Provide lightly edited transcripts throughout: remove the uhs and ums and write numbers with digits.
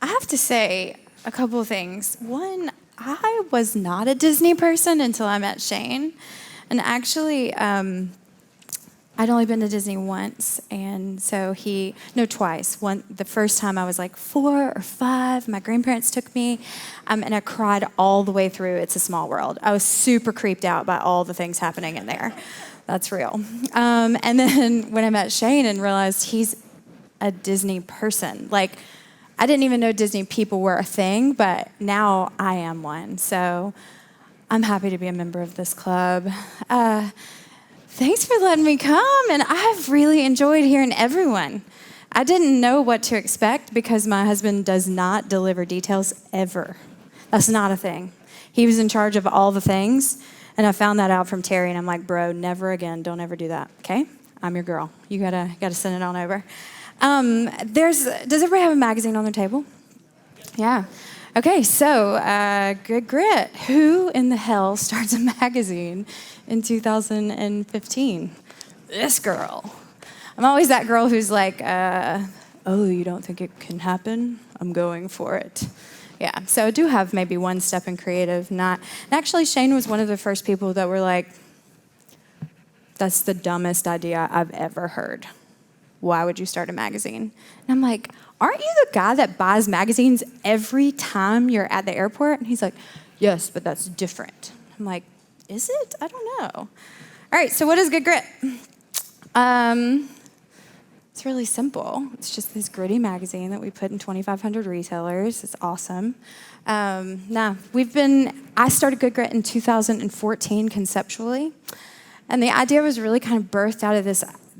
I have to say a couple of things. One, I was not a Disney person until I met Shane. And actually, I'd only been to Disney once, and so twice. The first time I was like 4 or 5. My grandparents took me, and I cried all the way through It's a Small World. I was super creeped out by all the things happening in there. That's real. And then when I met Shane and realized he's a Disney person, like I didn't even know Disney people were a thing, but now I am one. So I'm happy to be a member of this club. Thanks for letting me come, and I've really enjoyed hearing everyone. I didn't know what to expect because my husband does not deliver details ever. That's not a thing. He was in charge of all the things, and I found that out from Terry, and I'm like, bro, never again. Don't ever do that, okay? I'm your girl. You gotta send it on over. Does everybody have a magazine on their table? Yeah. Okay, so Good Grit. Who in the hell starts a magazine in 2015? This girl. I'm always that girl who's like, oh, you don't think it can happen? I'm going for it. Yeah, so I do have maybe one step in creative. And actually, Shane was one of the first people that were like, that's the dumbest idea I've ever heard. Why would you start a magazine? And I'm like, aren't you the guy that buys magazines every time you're at the airport? And he's like, yes, but that's different. I'm like, is it? I don't know. All right, so what is Good Grit? It's really simple. It's just this gritty magazine that we put in 2,500 retailers. It's awesome. I started Good Grit in 2014 conceptually. And the idea was really kind of birthed out of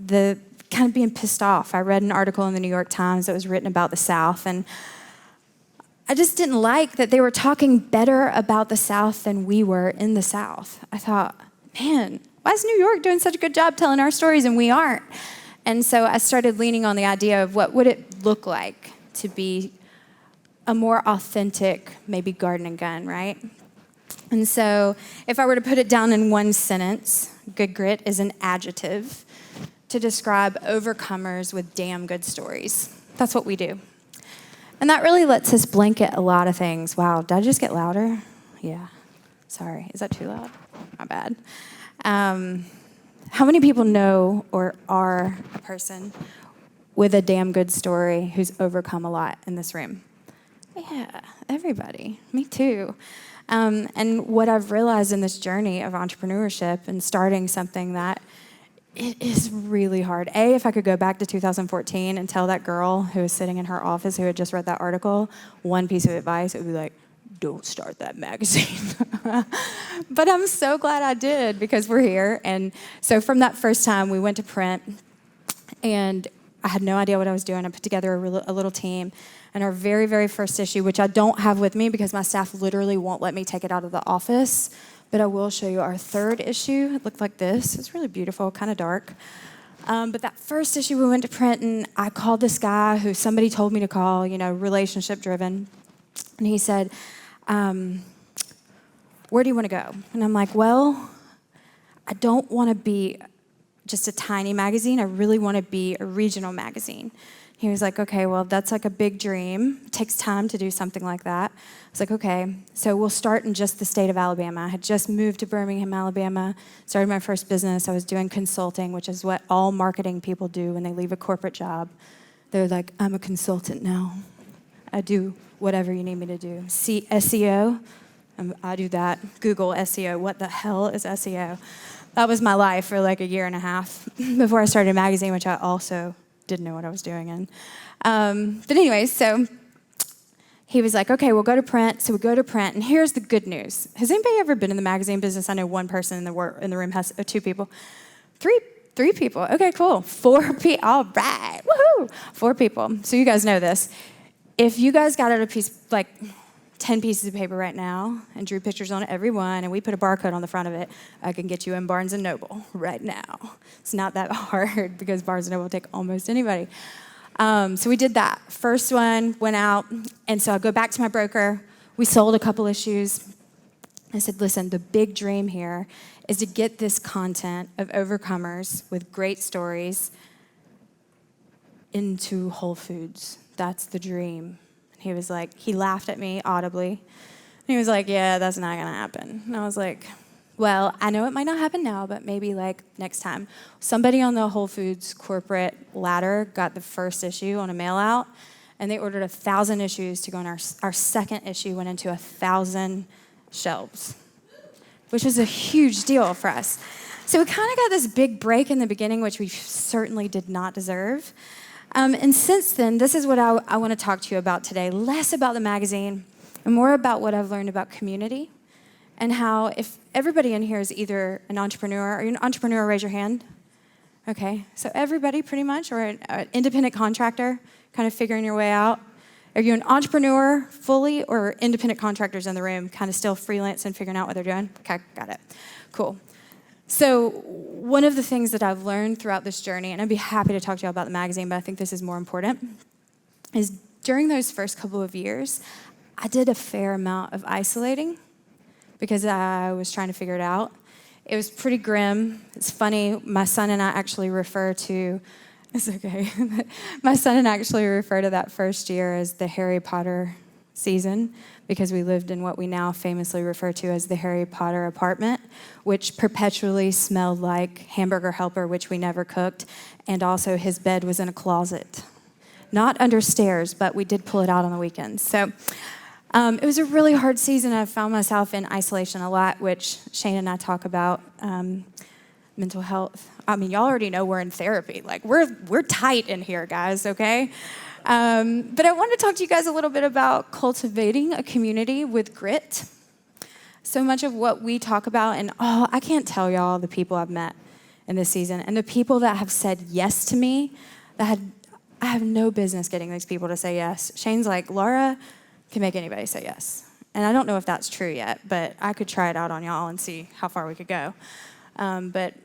the kind of being pissed off. I read an article in the New York Times that was written about the South, and I just didn't like that they were talking better about the South than we were in the South. I thought, man, why is New York doing such a good job telling our stories and we aren't? And so I started leaning on the idea of what would it look like to be a more authentic, maybe Garden and Gun, right? And so if I were to put it down in one sentence, Good Grit is an adjective to describe overcomers with damn good stories. That's what we do. And that really lets us blanket a lot of things. Wow, did I just get louder? Yeah, sorry. Is that too loud? My bad. How many people know or are a person with a damn good story who's overcome a lot in this room? Yeah, everybody. Me too. And what I've realized in this journey of entrepreneurship and starting something that it is really hard. If I could go back to 2014 and tell that girl who was sitting in her office who had just read that article one piece of advice, it would be like, don't start that magazine. But I'm so glad I did because we're here. And so from that first time, we went to print, and I had no idea what I was doing. I put together a little team. And our very, very first issue, which I don't have with me because my staff literally won't let me take it out of the office, but I will show you our third issue. It looked like this. It's really beautiful, kind of dark. But that first issue, we went to print, and I called this guy who somebody told me to call, relationship driven. And he said, where do you want to go? And I'm like, well, I don't want to be just a tiny magazine. I really want to be a regional magazine. He was like, okay, well, that's like a big dream. It takes time to do something like that. I was like, okay, so we'll start in just the state of Alabama. I had just moved to Birmingham, Alabama, started my first business. I was doing consulting, which is what all marketing people do when they leave a corporate job. They're like, I'm a consultant now. I do whatever you need me to do. SEO, I do that. Google SEO. What the hell is SEO? That was my life for like a year and a half before I started a magazine, which I also didn't know what I was doing in. But anyway, so he was like, okay, we'll go to print. So we go to print, and here's the good news. Has anybody ever been in the magazine business? I know one person in the room has 2 people. Three people. Okay, cool. 4 people. All right. Woohoo. 4 people. So you guys know this. If you guys got out a piece, like 10 pieces of paper right now and drew pictures on every one, and we put a barcode on the front of it, I can get you in Barnes & Noble right now. It's not that hard because Barnes & Noble will take almost anybody. So we did that. First one went out, and so I go back to my broker. We sold a couple issues. I said, listen, the big dream here is to get this content of overcomers with great stories into Whole Foods. That's the dream. He was like, he laughed at me audibly. He was like, yeah, that's not going to happen. And I was like, well, I know it might not happen now, but maybe like next time. Somebody on the Whole Foods corporate ladder got the first issue on a mail out, and they ordered 1,000 issues to go in. Our second issue went into 1,000 shelves, which was a huge deal for us. So we kind of got this big break in the beginning, which we certainly did not deserve. And since then, this is what I want to talk to you about today. Less about the magazine and more about what I've learned about community and how if everybody in here is either an entrepreneur. Are you an entrepreneur? Raise your hand. Okay, so everybody pretty much, or an independent contractor, kind of figuring your way out. Are you an entrepreneur fully, or independent contractors in the room, kind of still freelance and figuring out what they're doing? Okay, got it. Cool. So one of the things that I've learned throughout this journey, and I'd be happy to talk to you about the magazine, but I think this is more important, is during those first couple of years, I did a fair amount of isolating because I was trying to figure it out. It was pretty grim. It's funny, my son and I actually refer to, it's okay, my son and I actually refer to that first year as the Harry Potter season because we lived in what we now famously refer to as the Harry Potter apartment, which perpetually smelled like Hamburger Helper, which we never cooked, and also his bed was in a closet. Not under stairs, but we did pull it out on the weekends. So it was a really hard season. I found myself in isolation a lot, which Shane and I talk about, mental health. I mean, y'all already know we're in therapy. Like, we're tight in here, guys, okay? But I wanted to talk to you guys a little bit about cultivating a community with grit. So much of what we talk about, and I can't tell y'all the people I've met in this season, and the people that have said yes to me, I have no business getting these people to say yes. Shane's like, Laura can make anybody say yes. And I don't know if that's true yet, but I could try it out on y'all and see how far we could go. But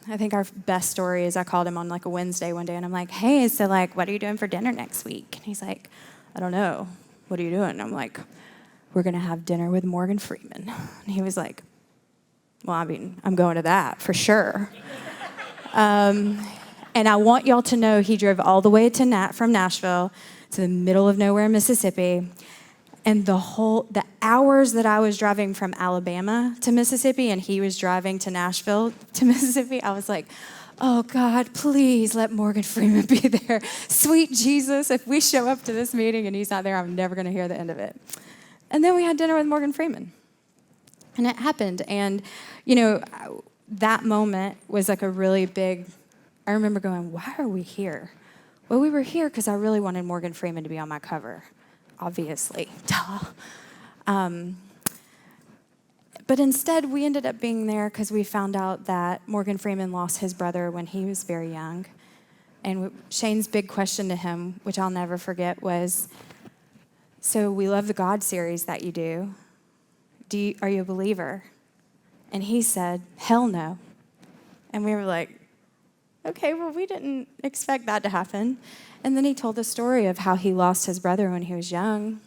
I think our best story is I called him on like a Wednesday one day, and I'm like, hey, so like, what are you doing for dinner next week? And he's like, I don't know. What are you doing? And I'm like, we're going to have dinner with Morgan Freeman. And he was like, well, I mean, I'm going to that for sure. And I want y'all to know he drove all the way from Nashville to the middle of nowhere in Mississippi. And the hours that I was driving from Alabama to Mississippi and he was driving to Nashville to Mississippi, I was like, oh God, please let Morgan Freeman be there. Sweet Jesus, if we show up to this meeting and he's not there, I'm never going to hear the end of it. And then we had dinner with Morgan Freeman. And it happened. And, that moment was like a really big, I remember going, why are we here? Well, we were here because I really wanted Morgan Freeman to be on my cover. Obviously, duh. But instead, we ended up being there because we found out that Morgan Freeman lost his brother when he was very young. And Shane's big question to him, which I'll never forget, was, so we love the God series that you do. Are you a believer? And he said, hell no. And we were like, okay, well, we didn't expect that to happen. And then he told the story of how he lost his brother when he was young,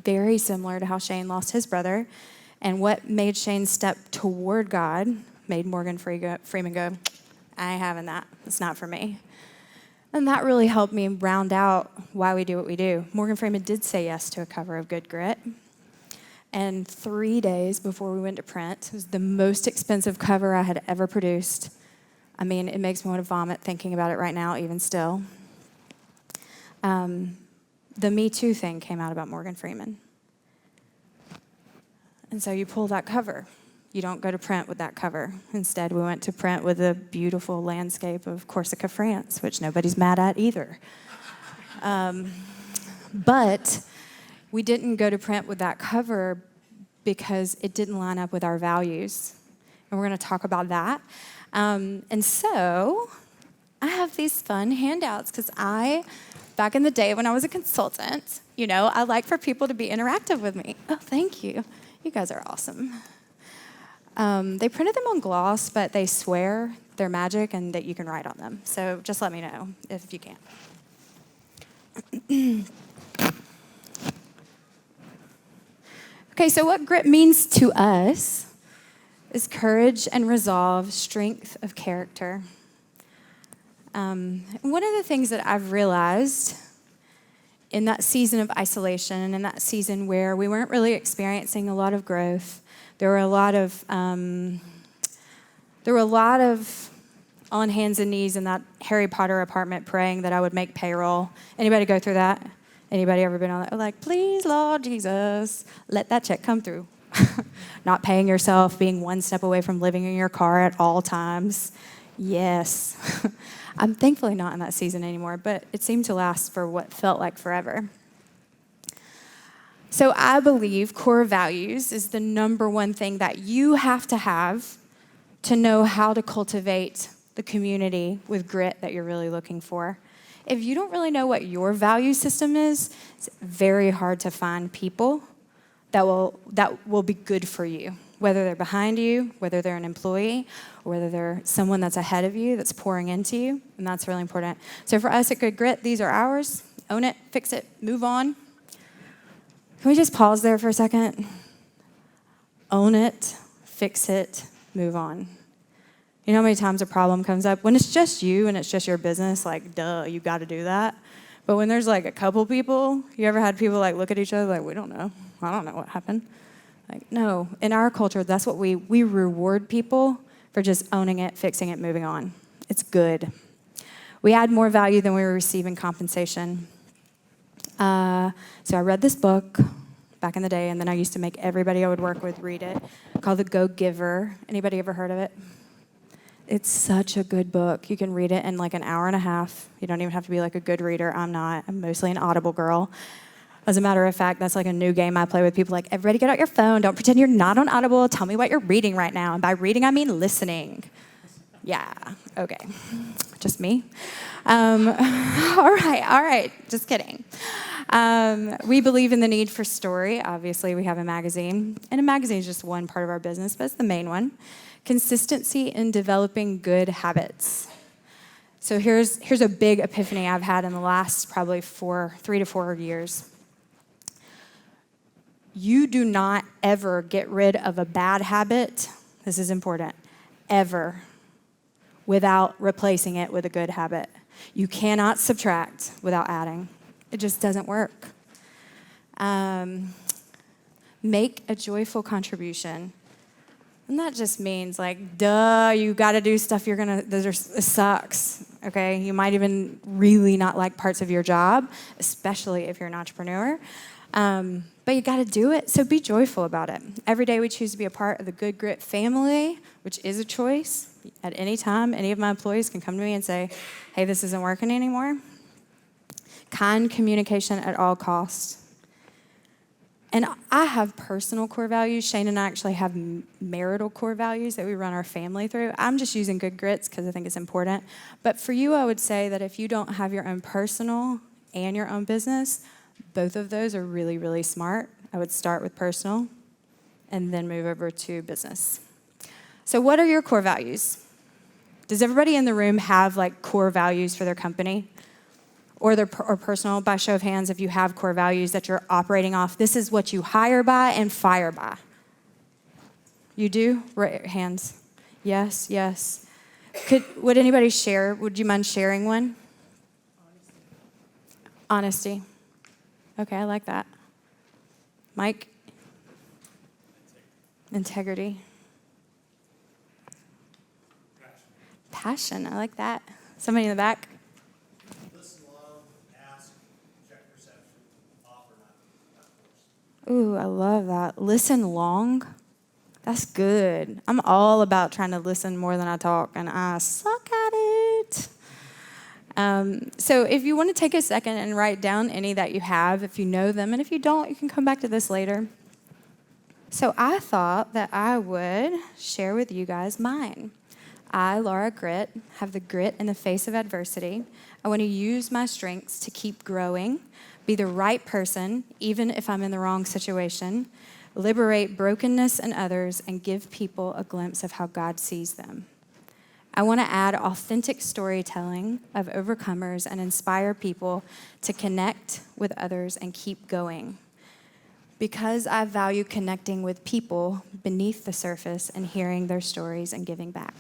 very similar to how Shane lost his brother. And what made Shane step toward God made Morgan Freeman go, I ain't having that. It's not for me. And that really helped me round out why we do what we do. Morgan Freeman did say yes to a cover of Good Grit. And 3 days before we went to print, it was the most expensive cover I had ever produced. I mean, it makes me want to vomit thinking about it right now, even still. The Me Too thing came out about Morgan Freeman. And so you pull that cover. You don't go to print with that cover. Instead, we went to print with a beautiful landscape of Corsica, France, which nobody's mad at either. But we didn't go to print with that cover because it didn't line up with our values. And we're going to talk about that. And so I have these fun handouts because back in the day when I was a consultant, I like for people to be interactive with me. Oh, thank you. You guys are awesome. They printed them on gloss, but they swear they're magic and that you can write on them. So just let me know if you can. Okay, so what grit means to us is courage and resolve, strength of character. One of the things that I've realized in that season of isolation and in that season where we weren't really experiencing a lot of growth, there were a lot of on hands and knees in that Harry Potter apartment praying that I would make payroll. Anybody go through that? Anybody ever been on that? Like, please, Lord Jesus, let that check come through. Not paying yourself, being one step away from living in your car at all times. Yes. I'm thankfully not in that season anymore, but it seemed to last for what felt like forever. So I believe core values is the number one thing that you have to know how to cultivate the community with grit that you're really looking for. If you don't really know what your value system is, it's very hard to find people that will be good for you, whether they're behind you, whether they're an employee, or whether they're someone that's ahead of you that's pouring into you, and that's really important. So for us at Good Grit, these are ours. Own it, fix it, move on. Can we just pause there for a second? Own it, fix it, move on. You know how many times a problem comes up? When it's just you and it's just your business, like, duh, you got to do that. But when there's like a couple people, you ever had people like look at each other like, we don't know. I don't know what happened. Like, no, in our culture, that's what we reward people for just owning it, fixing it, moving on. It's good. We add more value than we receive in compensation. So I read this book back in the day, and then I used to make everybody I would work with read it, called The Go-Giver. Anybody ever heard of it? It's such a good book. You can read it in like an hour and a half. You don't even have to be like a good reader. I'm not. I'm mostly an Audible girl. As a matter of fact, that's like a new game I play with people. Like, everybody get out your phone. Don't pretend you're not on Audible. Tell me what you're reading right now. And by reading, I mean listening. Yeah, okay. Just me. All right. Just kidding. We believe in the need for story. Obviously, we have a magazine. And a magazine is just one part of our business, but it's the main one. Consistency in developing good habits. So here's a big epiphany I've had in the last probably 3 to 4 years. You do not ever get rid of a bad habit, this is important, ever, without replacing it with a good habit. You cannot subtract without adding. It just doesn't work. Make a joyful contribution. And that just means like, duh, you got to do stuff it sucks, okay? You might even really not like parts of your job, especially if you're an entrepreneur. But you got to do it, so be joyful about it. Every day we choose to be a part of the Good Grit family, which is a choice. At any time, any of my employees can come to me and say, hey, this isn't working anymore. Kind communication at all costs. And I have personal core values. Shane and I actually have marital core values that we run our family through. I'm just using Good Grits because I think it's important. But for you, I would say that if you don't have your own personal and your own business, both of those are really, really smart. I would start with personal and then move over to business. So what are your core values? Does everybody in the room have like core values for their company? Or personal, by show of hands, if you have core values that you're operating off. This is what you hire by and fire by. You do? Raise your hands. Yes. Would anybody share? Would you mind sharing one? Honesty. Okay, I like that. Mike? Integrity. Passion. I like that. Somebody in the back? Ooh, I love that. Listen long. That's good. I'm all about trying to listen more than I talk, and I suck at it. So if you want to take a second and write down any that you have, if you know them, and if you don't, you can come back to this later. So I thought that I would share with you guys mine. I, Laura Grit, have the grit in the face of adversity. I want to use my strengths to keep growing, be the right person, even if I'm in the wrong situation, liberate brokenness in others, and give people a glimpse of how God sees them. I want to add authentic storytelling of overcomers and inspire people to connect with others and keep going. Because I value connecting with people beneath the surface and hearing their stories and giving back.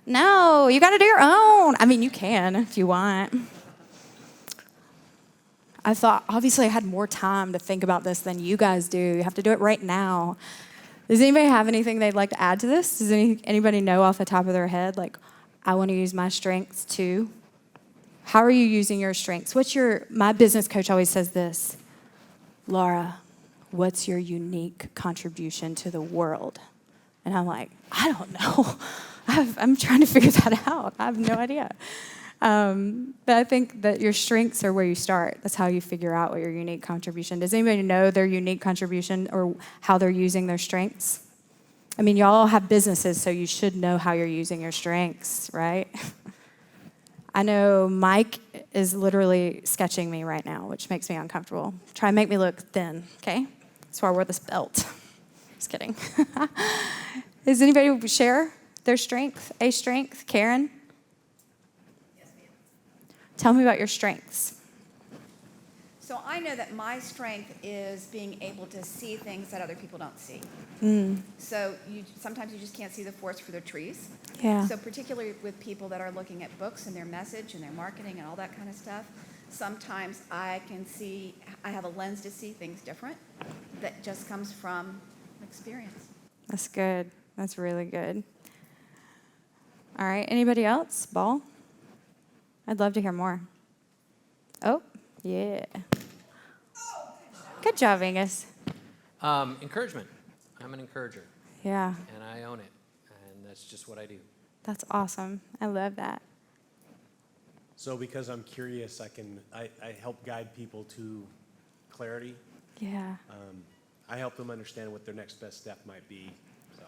No, you got to do your own. I mean, you can if you want. I thought, obviously, I had more time to think about this than you guys do. You have to do it right now. Does anybody have anything they'd like to add to this? Does anybody know off the top of their head, like, I want to use my strengths too? How are you using your strengths? My business coach always says this, Laura, what's your unique contribution to the world? And I'm like, I don't know. I'm trying to figure that out. I have no idea. But I think that your strengths are where you start. That's how you figure out what your unique contribution. Does anybody know their unique contribution or how they're using their strengths? I mean, y'all have businesses, so you should know how you're using your strengths, right? I know Mike is literally sketching me right now, which makes me uncomfortable. Try and make me look thin, okay? That's why I wear this belt. Just kidding. Does anybody share their strength, a strength? Karen? Yes, ma'am. Tell me about your strengths. So I know that my strength is being able to see things that other people don't see. So sometimes you just can't see the forest for the trees. Yeah. So particularly with people that are looking at books and their message and their marketing and all that kind of stuff, sometimes I have a lens to see things different that just comes from experience. That's good. That's really good. All right. Anybody else? Ball? I'd love to hear more. Oh, yeah. Good job, Angus. Encouragement. I'm an encourager, Yeah, and I own it, and that's just what I do. that's awesome. I love that. So because I'm curious, I help guide people to clarity. Yeah. I help them understand what their next best step might be. So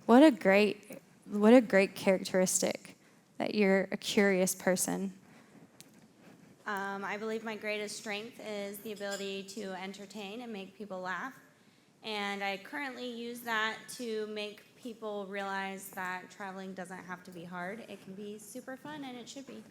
What a great characteristic that you're a curious person. I believe my greatest strength is the ability to entertain and make people laugh. And I currently use that to make people realize that traveling doesn't have to be hard. It can be super fun, and it should be.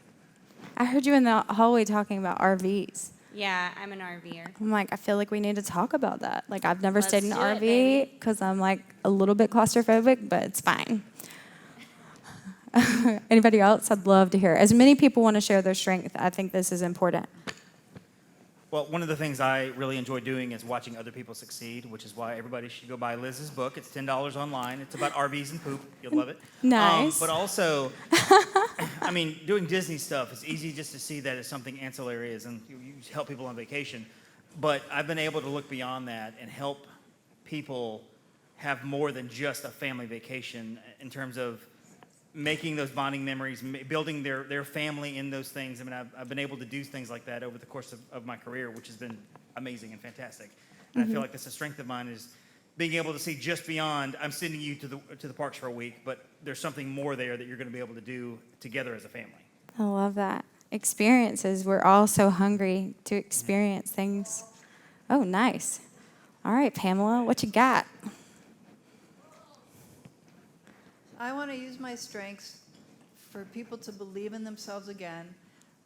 I heard you in the hallway talking about RVs. Yeah, I'm an RVer. I'm like, I feel like we need to talk about that. Like, I've never Let's stayed in an do it, RV baby. because I'm like a little bit claustrophobic, but it's fine. Anybody else? I'd love to hear. As many people want to share their strength, I think this is important. Well, one of the things I really enjoy doing is watching other people succeed, which is why everybody should go buy Liz's book. It's $10 online. It's about RVs and poop. You'll love it. Nice. But also, I mean, doing Disney stuff, it's easy just to see that as something ancillary and you help people on vacation. But I've been able to look beyond that and help people have more than just a family vacation in terms of making those bonding memories, building their family in those things. I mean, I've been able to do things like that over the course of my career, which has been amazing and fantastic. And I feel like that's a strength of mine is being able to see just beyond, I'm sending you to the parks for a week, but there's something more there that you're going to be able to do together as a family. I love that. Experiences. We're all so hungry to experience things. Oh, nice. All right, Pamela, what you got? I want to use my strengths for people to believe in themselves again,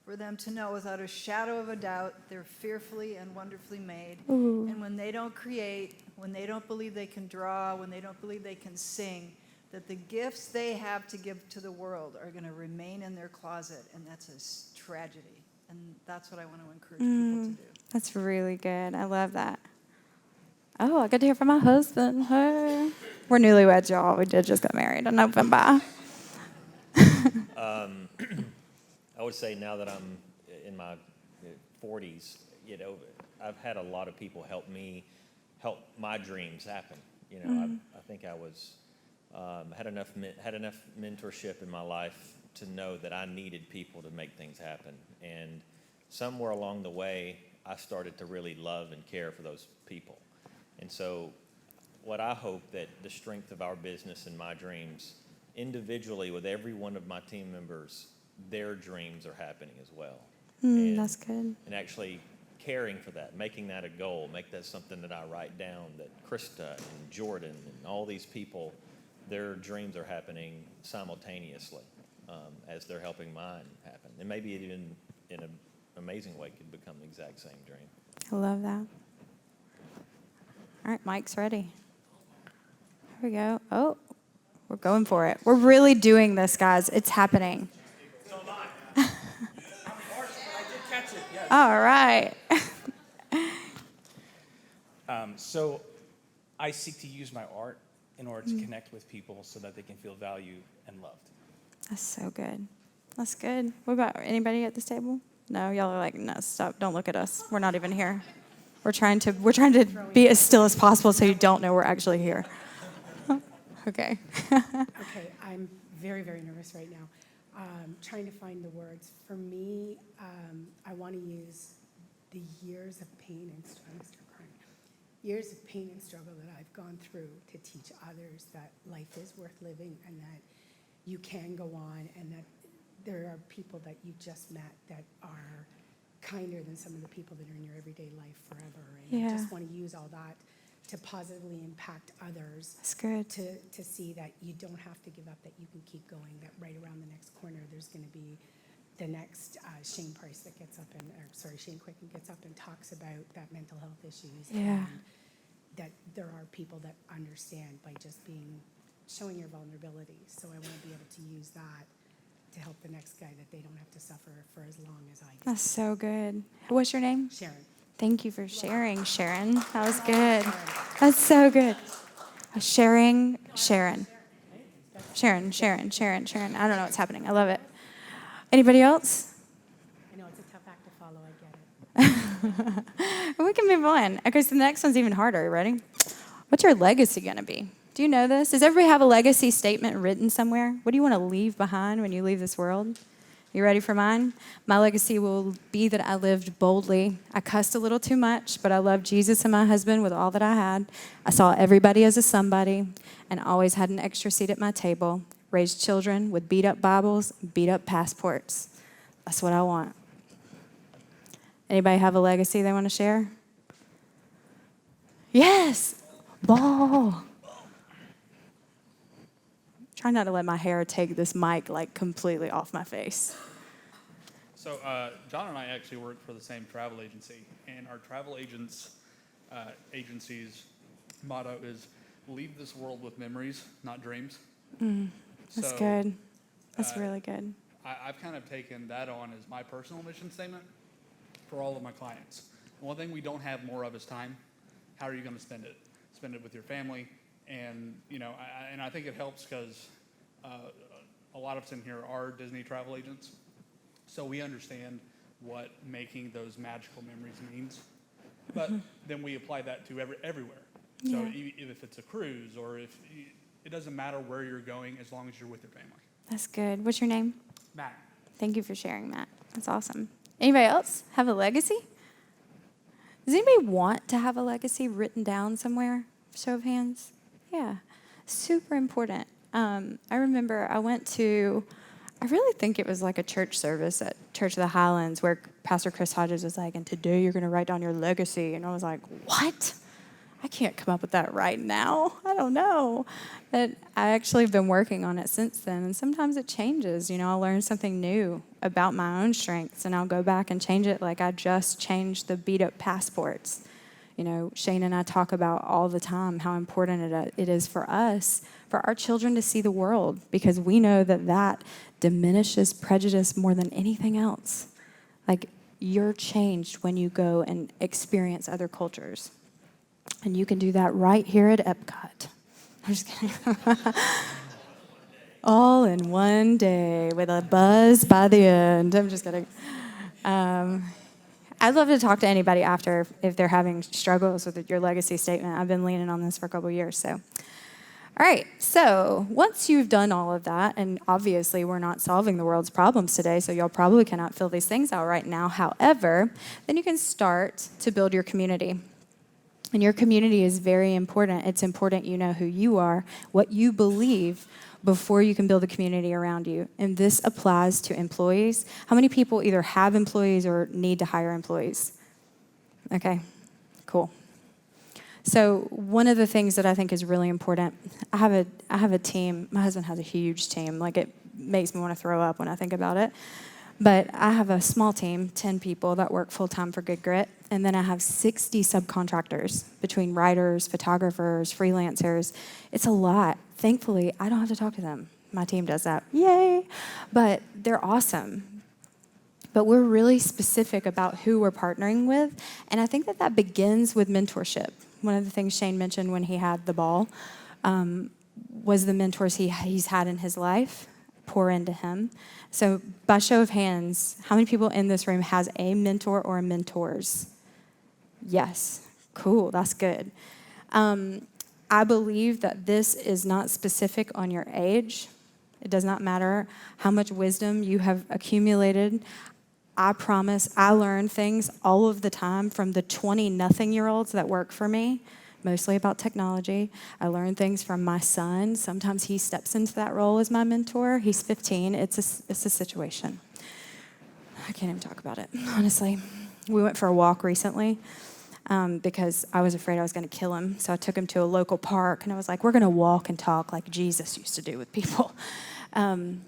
for them to know without a shadow of a doubt they're fearfully and wonderfully made. Ooh. And when they don't create, when they don't believe they can draw, when they don't believe they can sing, that the gifts they have to give to the world are going to remain in their closet, and that's a tragedy. And that's what I want to encourage people to do. That's really good. I love that. Oh, I got to hear from my husband. Hey. We're newlyweds, y'all. We did just get married in November. I would say now that I'm in my 40s, you know, I've had a lot of people help my dreams happen. You know, I think I was had enough mentorship in my life to know that I needed people to make things happen. And somewhere along the way, I started to really love and care for those people. And so what I hope that the strength of our business and my dreams, individually with every one of my team members, their dreams are happening as well. That's good. And actually caring for that, making that a goal, make that something that I write down, that Krista and Jordan and all these people, their dreams are happening simultaneously as they're helping mine happen. And maybe it even in an amazing way could become the exact same dream. I love that. All right, Mike's ready. Here we go. Oh, We're going for it. We're really doing this, guys. It's happening. All right. So I seek to use my art in order to connect with people so that they can feel valued and loved. That's so good. That's good. What about anybody at this table? No, y'all are like, no, stop. Don't look at us. We're not even here. We're trying to be as still as possible so you don't know we're actually here. Okay. Okay, I'm very, very nervous right now. Trying to find the words. For me, I want to use the years of pain and years of pain and struggle that I've gone through to teach others that life is worth living and that you can go on and that there are people that you just met that are kinder than some of the people that are in your everyday life forever. And Yeah. I just want to use all that to positively impact others. That's good. To see that you don't have to give up, that you can keep going, that right around the next corner, there's going to be the next Shane Price that gets up Shane Quicken gets up and talks about that mental health issues. Yeah. And that there are people that understand by just showing your vulnerability. So I want to be able to use that to help the next guy that they don't have to suffer for as long as I did. That's so good. What's your name? Sharon. Thank you for sharing, Sharon. That was good. That's so good. Sharing, Sharon. Sharon. I don't know what's happening. I love it. Anybody else? I know it's a tough act to follow, I get it. We can move on. Okay, so the next one's even harder. Ready? What's your legacy going to be? Do you know this? Does everybody have a legacy statement written somewhere? What do you want to leave behind when you leave this world? You ready for mine? My legacy will be that I lived boldly. I cussed a little too much, but I loved Jesus and my husband with all that I had. I saw everybody as a somebody and always had an extra seat at my table. Raised children with beat up Bibles, beat up passports. That's what I want. Anybody have a legacy they want to share? Yes. Ball. Try not to let my hair take this mic like completely off my face. So John and I actually work for the same travel agency, and our travel agency's motto is "Leave this world with memories, not dreams." That's So, good. That's really good. I've kind of taken that on as my personal mission statement for all of my clients. One thing we don't have more of is time. How are you going to spend it? Spend it with your family, and I think it helps because a lot of us in here are Disney travel agents, so we understand what making those magical memories means. But then we apply that to everywhere. So Yeah. if it's a cruise or it doesn't matter where you're going as long as you're with your family. That's good. What's your name? Matt. Thank you for sharing that. That's awesome. Anybody else have a legacy? Does anybody want to have a legacy written down somewhere? Show of hands. Yeah. Super important. I remember I went to, I really think it was like a church service at Church of the Highlands where Pastor Chris Hodges was like, and today you're going to write down your legacy. And I was like, what? I can't come up with that right now. I don't know. But I actually have been working on it since then. And sometimes it changes. I'll learn something new about my own strengths and I'll go back and change it. Like I just changed the beat up passports. Shane and I talk about all the time how important it is for us, for our children to see the world, because we know that diminishes prejudice more than anything else. Like, you're changed when you go and experience other cultures. And you can do that right here at Epcot. I'm just kidding. All in one day with a buzz by the end. I'm just kidding. I'd love to talk to anybody after if they're having struggles with your legacy statement. I've been leaning on this for a couple of years. So, all right. So once you've done all of that, and obviously we're not solving the world's problems today, so y'all probably cannot fill these things out right now. However, then you can start to build your community. And your community is very important. It's important you know who you are, what you believe, before you can build a community around you. And this applies to employees. How many people either have employees or need to hire employees? Okay, cool. So one of the things that I think is really important, I have a team. My husband has a huge team. Like, it makes me want to throw up when I think about it. But I have a small team, 10 people that work full-time for Good Grit, and then I have 60 subcontractors between writers, photographers, freelancers. It's a lot. Thankfully, I don't have to talk to them. My team does that. Yay! But they're awesome. But we're really specific about who we're partnering with. And I think that that begins with mentorship. One of the things Shane mentioned when he had the ball was the mentors he's had in his life pour into him. So by show of hands, how many people in this room has a mentor or mentors? Yes. Cool. That's good. I believe that this is not specific on your age. It does not matter how much wisdom you have accumulated. I promise I learn things all of the time from the 20-nothing-year-olds that work for me, mostly about technology. I learn things from my son. Sometimes he steps into that role as my mentor. He's 15. It's a situation. I can't even talk about it, honestly. We went for a walk recently because I was afraid I was going to kill him. So I took him to a local park, and I was like, we're going to walk and talk like Jesus used to do with people. And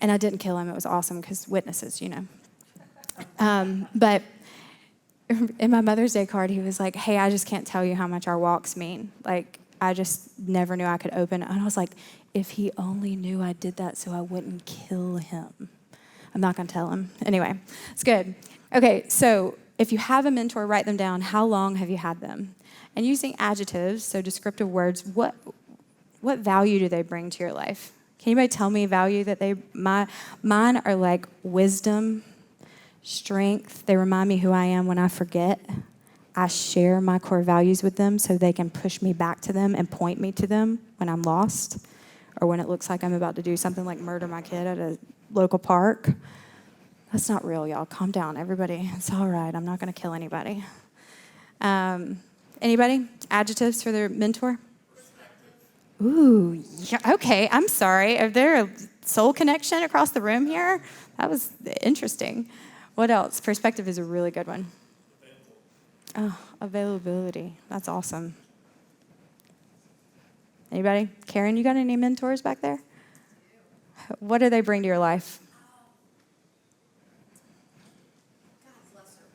I didn't kill him. It was awesome because witnesses, you know. But in my Mother's Day card, he was like, hey, I just can't tell you how much our walks mean. Like, I just never knew I could open it. And I was like, if he only knew I did that so I wouldn't kill him. I'm not going to tell him. Anyway, it's good. Okay, so if you have a mentor, write them down. How long have you had them? And using adjectives, so descriptive words, what value do they bring to your life? Can anybody tell me value that mine are like wisdom, strength. They remind me who I am when I forget. I share my core values with them so they can push me back to them and point me to them when I'm lost or when it looks like I'm about to do something like murder my kid at a local park. That's not real, y'all. Calm down, everybody. It's all right. I'm not going to kill anybody. Anybody? Adjectives for their mentor? Ooh, yeah, okay. I'm sorry. Is there a soul connection across the room here? That was interesting. What else? Perspective is a really good one. Oh, availability. That's awesome. Anybody? Karen, you got any mentors back there? What do they bring to your life? God bless her.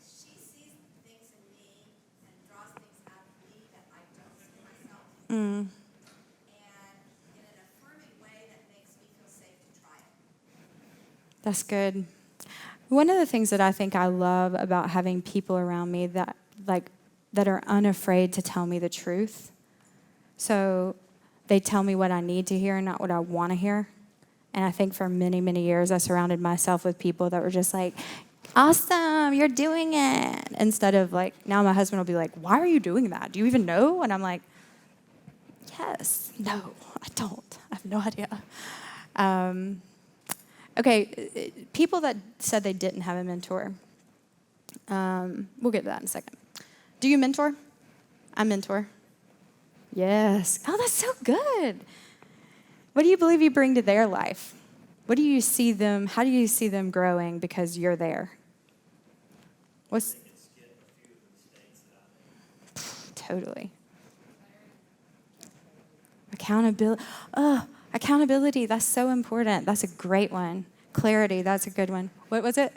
She sees things in me and draws things out of me that I don't see myself. And in an affirming way that makes me feel safe to try it. That's good. One of the things that I think I love about having people around me that are unafraid to tell me the truth. So they tell me what I need to hear, not what I want to hear. And I think for many, many years, I surrounded myself with people that were just like, awesome, you're doing it. Instead of like, now my husband will be like, why are you doing that? Do you even know? And I'm like, yes, no, I don't. I have no idea. Okay, people that said they didn't have a mentor. We'll get to that in a second. Do you mentor? I mentor. Yes. Oh, that's so good. What do you believe you bring to their life? What do you see them, how do you see them growing because you're there? Totally. Accountability. Oh, accountability, that's so important. That's a great one. Clarity, that's a good one. What was it?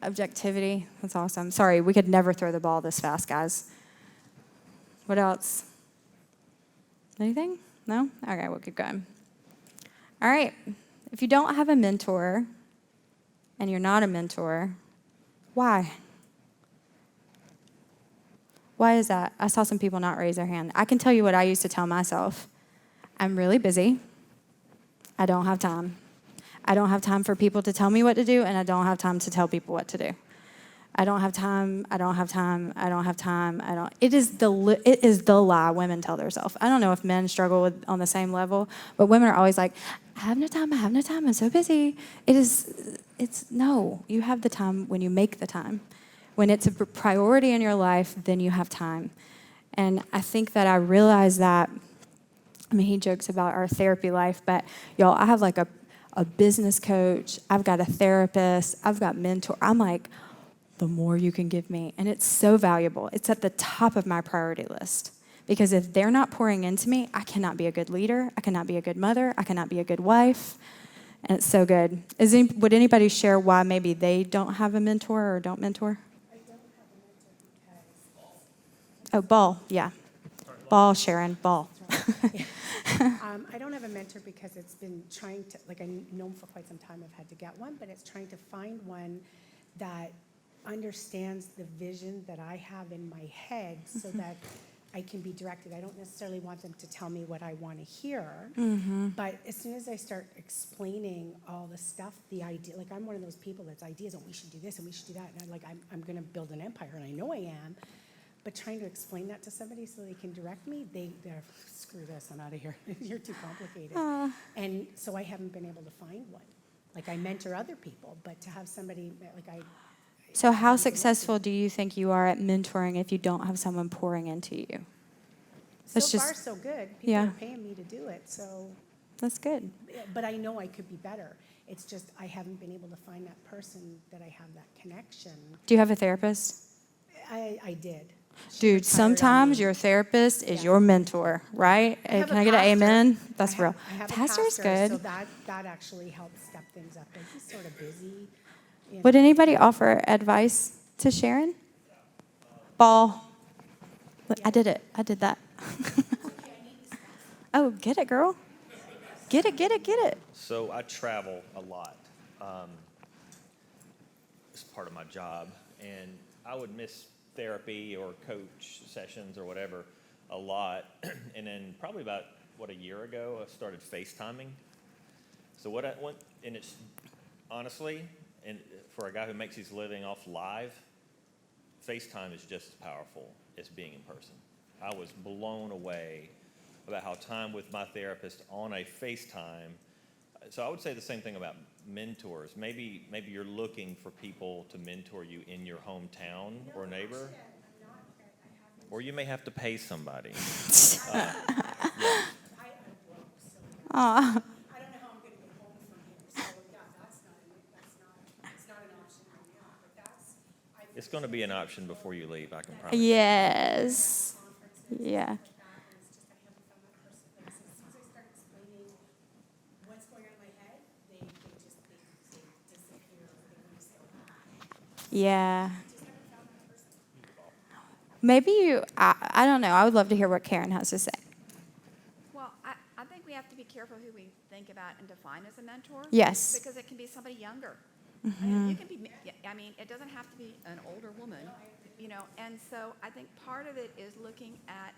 Objectivity. That's awesome. Sorry, we could never throw the ball this fast, guys. What else? Anything? No? Okay, we'll keep going. All right. If you don't have a mentor and you're not a mentor, why? Why is that? I saw some people not raise their hand. I can tell you what I used to tell myself. I'm really busy. I don't have time. I don't have time for people to tell me what to do, and I don't have time to tell people what to do. I don't have time. I don't have time. I don't have time. It is the lie women tell themselves. I don't know if men struggle with on the same level, but women are always like, I have no time. I have no time. I'm so busy. It's no. You have the time when you make the time. When it's a priority in your life, then you have time. And I think that I realized that. I mean, he jokes about our therapy life, but y'all, I have like a business coach. I've got a therapist. I've got mentor. I'm like, the more you can give me. And it's so valuable. It's at the top of my priority list. Because if they're not pouring into me, I cannot be a good leader. I cannot be a good mother. I cannot be a good wife. And it's so good. Would anybody share why maybe they don't have a mentor or don't mentor? I don't have a mentor because Oh, Ball, yeah. Ball, Sharon, ball. I don't have a mentor because it's been trying to, like, I know for quite some time I've had to get one, but it's trying to find one that understands the vision that I have in my head so that I can be directed. I don't necessarily want them to tell me what I want to hear, but as soon as I start explaining all the stuff, the idea, like I'm one of those people that's ideas, oh, we should do this and we should do that, and I'm going to build an empire, and I know I am, but trying to explain that to somebody so they can direct me, they're, screw this, I'm out of here. You're too complicated. And so I haven't been able to find one. Like I mentor other people, but to have somebody, like So how successful do you think you are at mentoring if you don't have someone pouring into you? so That's far just- so good. People yeah. are paying me to do it, so, That's good. but I know I could be better. It's just I haven't been able to find that person that I have that connection. Do you have a therapist? I did. She Dude, retired on sometimes me. your therapist is Yeah. your mentor, right? I have Can a I get an pastor. amen? That's real. I have a Pastor's pastor, good. so that actually helps step things up. But he's sort of busy. you Would know. anybody offer advice to Sharon? Ball. Look, I did it. I did that. Oh, get it, girl. Get it, get it, get it. So I travel a lot. It's part of my job, and I would miss therapy or coach sessions or whatever a lot. And then probably about, a year ago, I started FaceTiming. So and it's honestly, and for a guy who makes his living off live, FaceTime is just as powerful as being in person. I was blown away about how time with my therapist on a FaceTime. So I would say the same thing about mentors. Maybe you're looking for people to mentor you in your hometown or neighbor. Or you may have to pay somebody. Yeah. Aw. I don't know how I'm going to get home from here, so yeah, it's not an option right now, but that's. It's going to be an option before you leave, I can promise. Yes. Yeah. Yeah. Maybe I don't know. I would love to hear what Karen has to say. Well, I think we have to be careful who we think about and define as a mentor. Yes. Because it can be somebody younger. I mean, you can be, I mean, it doesn't have to be an older woman, and so I think part of it is looking at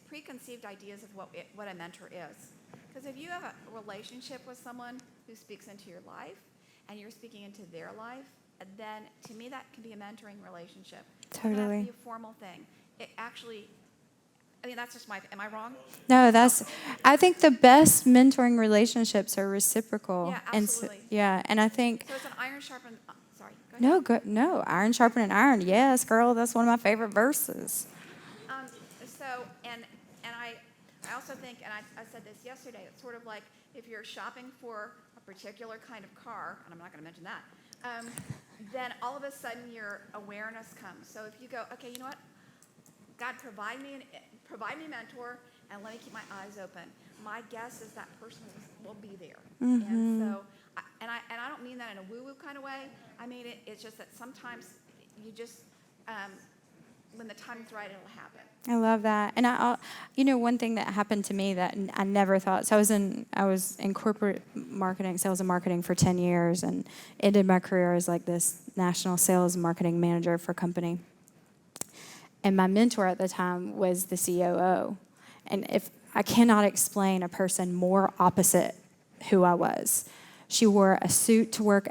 preconceived ideas of what a mentor is. Because if you have a relationship with someone who speaks into your life and you're speaking into their life, then to me that can be a mentoring relationship. It doesn't have Totally. to be a formal thing. It actually, I mean, that's just am I wrong? No, I think the best mentoring relationships are reciprocal. Yeah, And absolutely. and I think, So it's an iron sharpened, sorry, go ahead. no, iron sharpening iron. Yes, girl, that's one of my favorite verses. So, and I also think, and I said this yesterday, it's sort of like if you're shopping for a particular kind of car, and I'm not going to mention that, then all of a sudden your awareness comes. So if you go, okay, you know what? God, provide me a mentor, and let me keep my eyes open. My guess is that person will be there. And so, and I don't mean that in a woo-woo kind of way. I mean it's just that sometimes you just, when the time's right, it'll happen. I love that. And one thing that happened to me that I never thought, so I was in corporate marketing, sales and marketing for 10 years, and ended my career as like this national sales and marketing manager for a company. And my mentor at the time was the COO. And if I cannot explain a person more opposite who I was. She wore a suit to work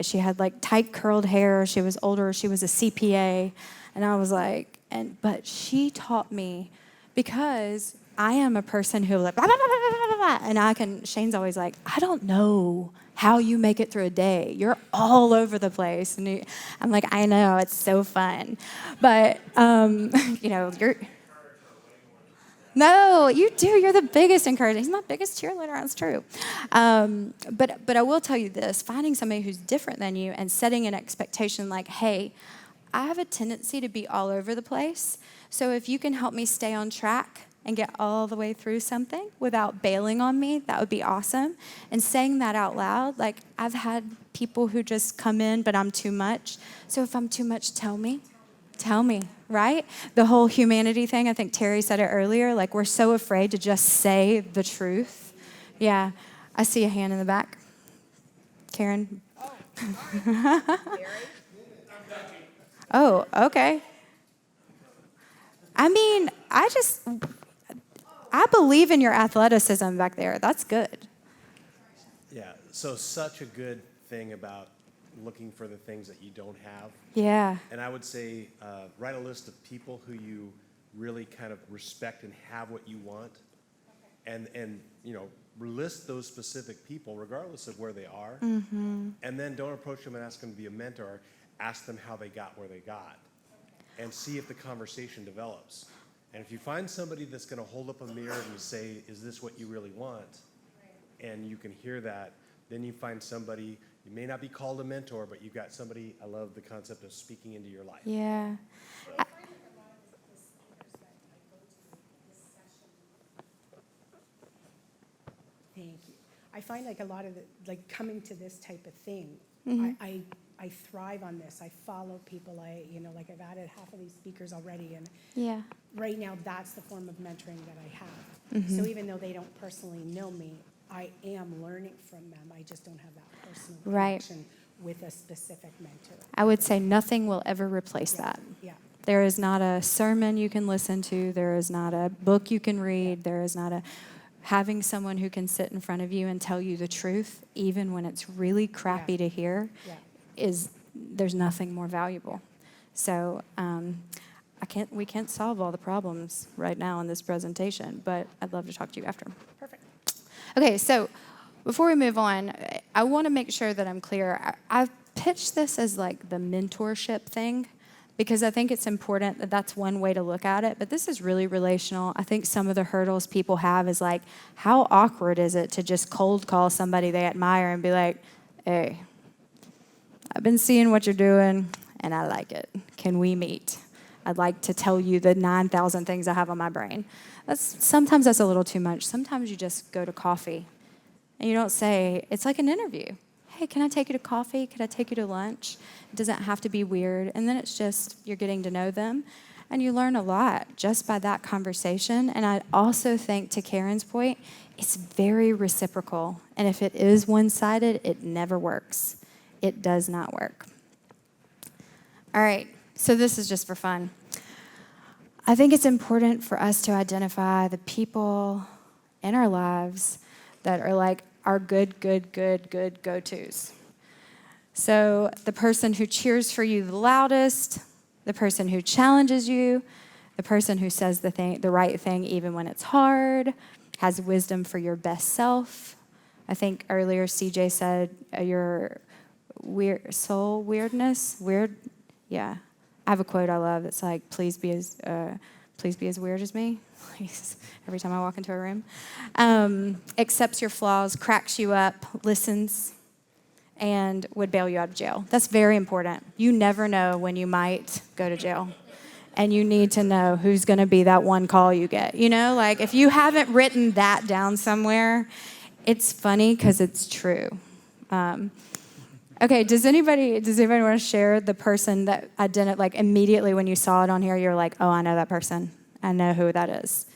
she had like tight curled hair. She was older. She was a CPA. And I was like, but she taught me, because I am a person who like, blah, blah, blah, blah, blah, blah, and Shane's always like, I don't know how you make it through a day. You're all over the place. And I'm like, I know, it's so fun. But, no, you do. You're the biggest encourager. He's my biggest cheerleader. That's true. But I will tell you this, finding somebody who's different than you and setting an expectation like, hey, I have a tendency to be all over the place. So if you can help me stay on track and get all the way through something without bailing on me, that would be awesome. And saying that out loud, like I've had people who just come in, but I'm too much. So if I'm too much, tell me. Tell me, right? The whole humanity thing, I think Terry said it earlier, like we're so afraid to just say the truth. Yeah, I see a hand in the back. Karen? Oh, okay. I mean, I believe in your athleticism back there. That's good. Yeah, so such a good thing about looking for the things that you don't have. Yeah. And I would say, write a list of people who you really kind of respect and have what you want. And you know, list those specific people regardless of where they are. And then don't approach them and ask them to be a mentor. Ask them how they got where they got. And see if the conversation develops. And if you find somebody that's going to hold up a mirror and say, is this what you really want? And you can hear that, then you find somebody, you may not be called a mentor, but you've got somebody, I love the concept of speaking into your life. Yeah. Thank you. I find like a lot of the, like coming to this type of thing, I thrive on this. I follow people. Like I've added half of these speakers already, and Yeah. right now that's the form of mentoring that I have. So even though they don't personally know me, I am learning from them. I just don't have that personal Right. connection with a specific mentor. I would say nothing will ever replace Yeah, that. yeah. There is not a sermon you can listen to. There is not a book you can read. There is not a having someone who can sit in front of you and tell you the truth, even when it's really crappy to hear, Yeah. there's nothing more valuable. So we can't solve all the problems right now in this presentation, but I'd love to talk to you after. Perfect. Okay, so before we move on, I want to make sure that I'm clear. I've pitched this as like the mentorship thing because I think it's important that that's one way to look at it, but this is really relational. I think some of the hurdles people have is like, how awkward is it to just cold call somebody they admire and be like, hey, I've been seeing what you're doing and I like it. Can we meet? I'd like to tell you the 9,000 things I have on my brain. Sometimes that's a little too much. Sometimes you just go to coffee and you don't say, it's like an interview. Hey, can I take you to coffee? Can I take you to lunch? It doesn't have to be weird. And then it's just, you're getting to know them. And you learn a lot just by that conversation. And I also think, to Karen's point, it's very reciprocal. And if it is one-sided, it never works. It does not work. All right, so this is just for fun. I think it's important for us to identify the people in our lives that are like our good go-tos. So the person who cheers for you the loudest, the person who challenges you, the person who says the right thing even when it's hard, has wisdom for your best self. I think earlier CJ said your soul weirdness, weird. Yeah, I have a quote I love that's like, please be as weird as me. Please, every time I walk into a room. Accepts your flaws, cracks you up, listens, and would bail you out of jail. That's very important. You never know when you might go to jail. And you need to know who's going to be that one call you get. You know, like if you haven't written that down somewhere, it's funny because it's true. Okay, does anybody want to share the person that I didn't, like immediately when you saw it on here, you're like, oh, I know that person. I know who that is.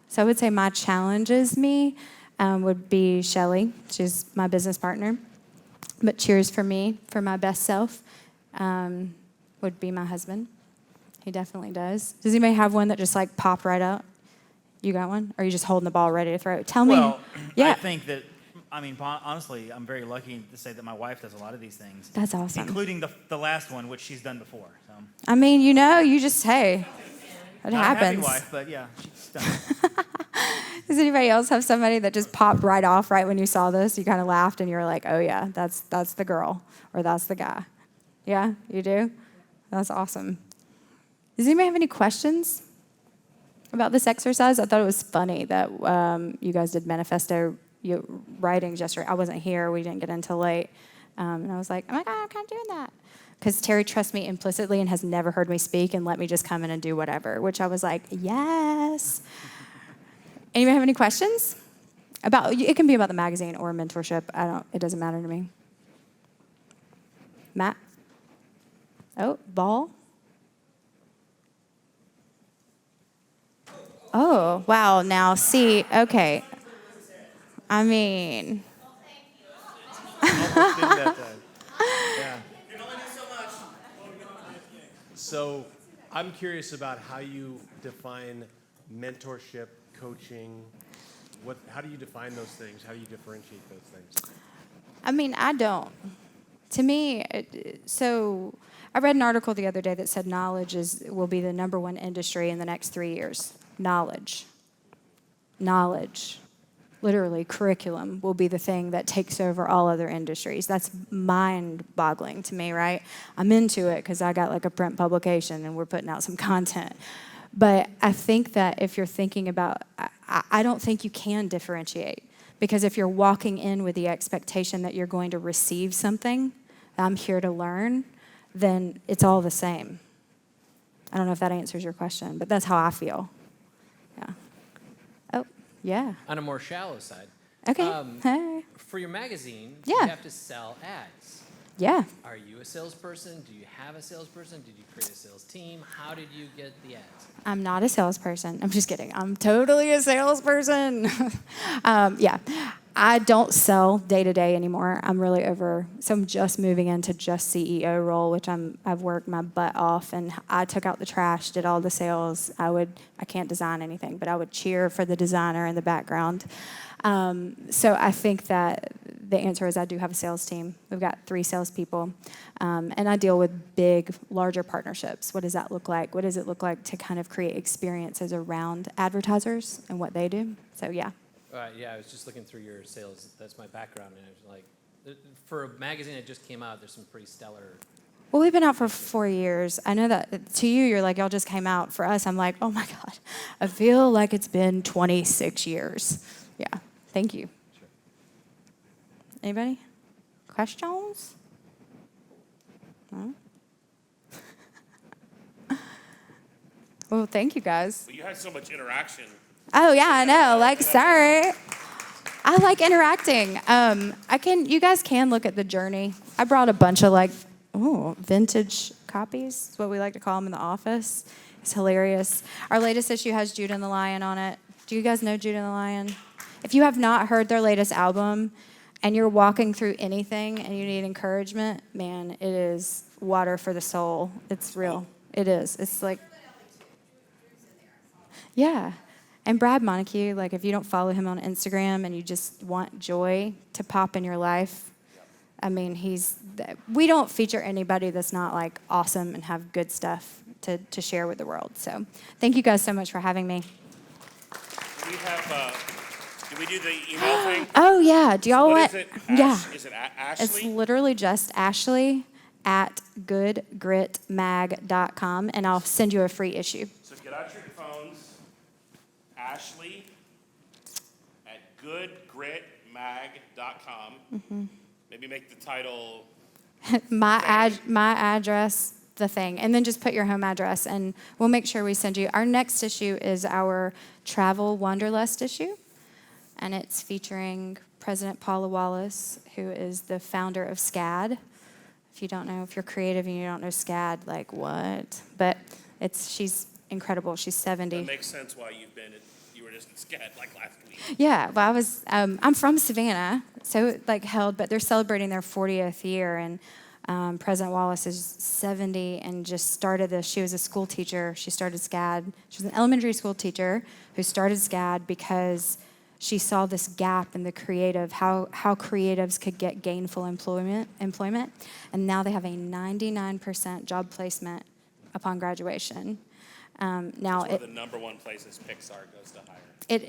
So I would say my challenges me would be Shelly. She's my business partner. But cheers for me, for my best self, would be my husband. He definitely does. Does anybody have one that just like popped right out? You got one? Or are you just holding the ball ready to throw? Tell me. Well, Yeah. I think that, I mean, honestly, I'm very lucky to say that my wife does a lot of these things. That's awesome. Including the last one, which she's done before. So. I mean, you know, you just, hey, it Not a happens. happy wife, but yeah, she's done it. Does anybody else have somebody that just popped right off right when you saw this? You kind of laughed and you were like, oh yeah, that's the girl or that's the guy. Yeah, you do? That's awesome. Does anybody have any questions about this exercise? I thought it was funny that you guys did manifesto writings yesterday. I wasn't here. We didn't get until late. And I was like, oh my God, I'm kind of doing that. Because Terry trusts me implicitly and has never heard me speak and let me just come in and do whatever, which I was like, yes. Anybody have any questions? It can be about the magazine or mentorship. It doesn't matter to me. Matt? Oh, ball? Oh, wow. Now, see, okay. I mean, Almost did that time. Yeah. So I'm curious about how you define mentorship, coaching. How do you define those things? How do you differentiate those things? I mean, I don't. To me, so I read an article the other day that said knowledge will be the number one industry in the next 3 years. Knowledge. Knowledge. Literally, curriculum will be the thing that takes over all other industries. That's mind-boggling to me, right? I'm into it because I got like a print publication and we're putting out some content. But I think that if you're thinking about, I don't think you can differentiate. Because if you're walking in with the expectation that you're going to receive something, I'm here to learn, then it's all the same. I don't know if that answers your question, but that's how I feel. Yeah. Oh, yeah. On a more shallow side. Okay. Hey. For your magazine, Yeah. you have to sell ads. Yeah. Are you a salesperson? Do you have a salesperson? Did you create a sales team? How did you get the ads? I'm not a salesperson. I'm just kidding. I'm totally a salesperson. Yeah. I don't sell day to day anymore. I'm really so I'm just moving into just CEO role, which I've worked my butt off, and I took out the trash, did all the sales. I can't design anything, but I would cheer for the designer in the background. So I think that the answer is I do have a sales team. We've got 3 salespeople, and I deal with big, larger partnerships. What does that look like? What does it look like to kind of create experiences around advertisers and what they do? So yeah. Yeah, I was just looking through your sales. That's my background, and I was like, for a magazine that just came out, there's some pretty stellar. Well, we've been out for 4 years. I know that to you, you're like, y'all just came out. For us, I'm like, oh my God, I feel like it's been 26 years. Yeah, thank you. Sure. Anybody? Questions? No? Well, thank you guys. Well, you had so much interaction. Oh yeah, I know. Like, sorry. I like interacting. You guys can look at the journey. I brought a bunch of vintage copies. It's what we like to call them in the office. It's hilarious. Our latest issue has Judah and the Lion on it. Do you guys know Judah and the Lion? If you have not heard their latest album and you're walking through anything and you need encouragement, man, it is water for the soul. It's real. It is. It's like, yeah. And Brad Montague, like if you don't follow him on Instagram and you just want joy to pop in your life, I mean, we don't feature anybody that's not like awesome and have good stuff to share with the world. So thank you guys so much for having me. Do we have, do we do the email thing? Oh yeah, do y'all want? What is it? Yeah. Is it Ashley? It's literally just Ashley at goodgritmag.com, and I'll send you a free issue. So get out your phones, Ashley at goodgritmag.com. Mm-hmm. Maybe make the title. my address, the thing, and then just put your home address, and we'll make sure we send you. Our next issue is our Travel Wanderlust issue, and it's featuring President Paula Wallace, who is the founder of SCAD. If you don't know, if you're creative and you don't know SCAD, like what? But she's incredible. She's 70. That makes sense why you were just in SCAD like last week. Yeah, well, I'm from Savannah, so but they're celebrating their 40th year, and President Wallace is 70 and just started this. She was a school teacher. She started SCAD. She was an elementary school teacher who started SCAD because she saw this gap in the creative, how creatives could get gainful employment, and now they have a 99% job placement upon graduation. Now It's one of the number one places Pixar goes to hire.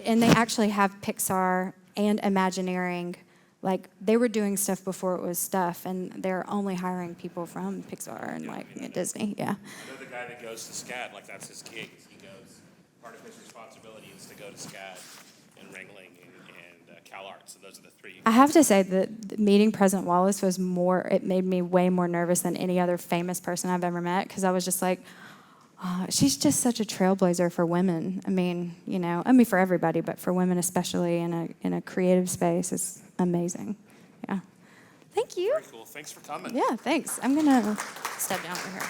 And they actually have Pixar and Imagineering. Like, they were doing stuff before it was stuff, and they're only hiring people from Pixar and Disney. Yeah. I know the guy that goes to SCAD, like that's his gig. He goes, part of his responsibility is to go to SCAD and Ringling and CalArts. So those are the 3. I have to say that meeting President Wallace it made me way more nervous than any other famous person I've ever met, because I was just like, she's just such a trailblazer for women. I mean, for everybody, but for women especially in a creative space is amazing. Yeah. Thank you. Very cool. Thanks for coming. Yeah, thanks. I'm going to step down over here.